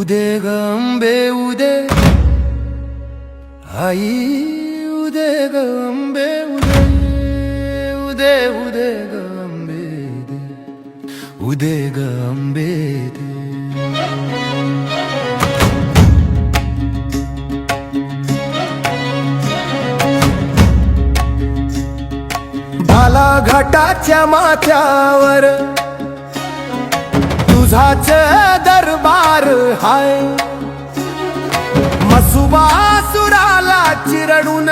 उदे ग अंबे उदे, आई उदे ग अंबे उदे, उदे उदे ग अंबे दे, उदे ग अंबे दे. घाटाच्या माथ्यावर तुझाच दरबार हाय, मसुबासुराला चिरडून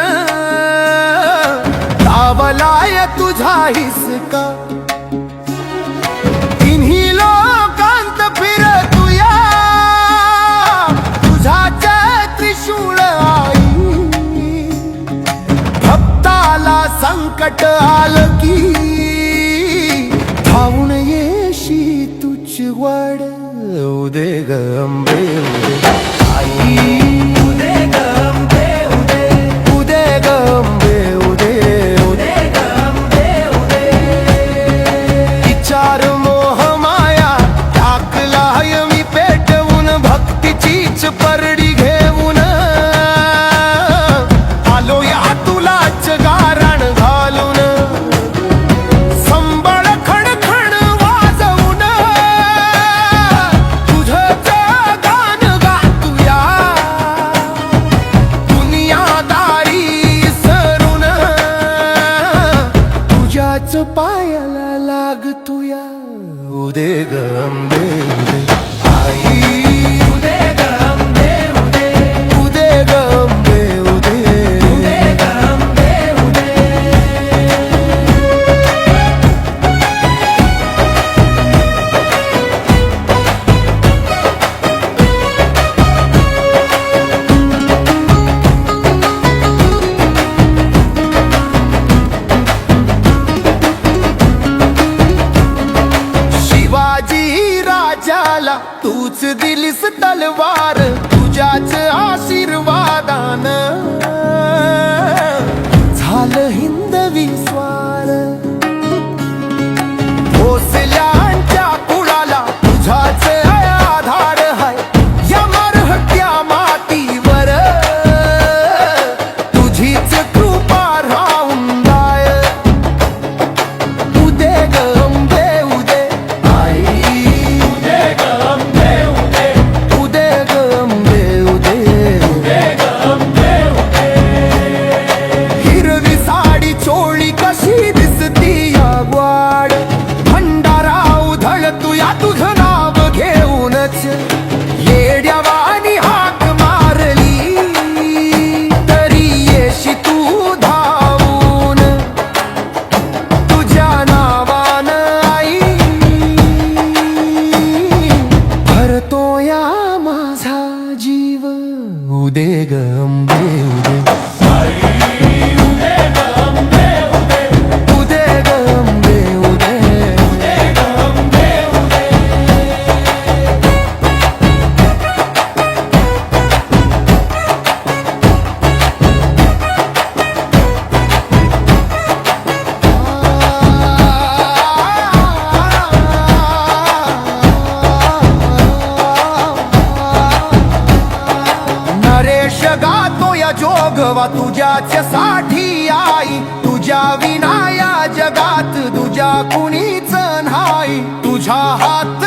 धावलाय तुझा हिसका. तिन्ही लोकांत फिरतुया तुझाच त्रिशूळ आई, भक्ताला संकट आलं की धावून येशी तुझ वाड. उदे ग अंबे उदे, आई उदे ग अंबे उदे, उदे ग अंबे उदे, उदे ग अंबे उदे. विचार मोह माया टाकलाय मी पेटवून, भक्तीचीच परडी घेऊन आलो या तुलाच गारण घालून. संबळ खणखण वाजवून तुझंच गाण गातूया, दुनियादारी सरून तुझ्याच पायाला लागतूया. उदे ग अंबे उदे, आई उदे ग अंबे उदे, उदे ग अंबे उदे, उदे ग अंबे उदे. शिवाजी राजाला तूच दिलीस तलवार, तुझ्याच आशीर्वादान झालं हिंदवी स्वार. भोसल्यांच्या कुळाला तुझाच आधार हाय, या मराठ्या मातीवर तुझीच कृपा राहून दाय. उदे ग अंबे उदे, आई उदे ग अंबे उदे, उदे ग अंबे उदे, उदे ग अंबे उदे. हिरवी साडी चोळी कशी दिसती या ग्वाड, भंडारा उधळतूया तुझं नाव घेऊनच. येड्यावानी हाक मारली तरी येशी तू धावून, तुझ्या नावान आई भरतोया माझा जीव. उदे ग अंबे उदे, उदे ग अंबे उदे, उदे ग अंबे उदे, उदे ग अंबे उदे. नरेश गातो या जोगवा तुझ्याच साठी आई, तुझ्या विना या जगात तुझ्या कुणीच नाही. तुझा हात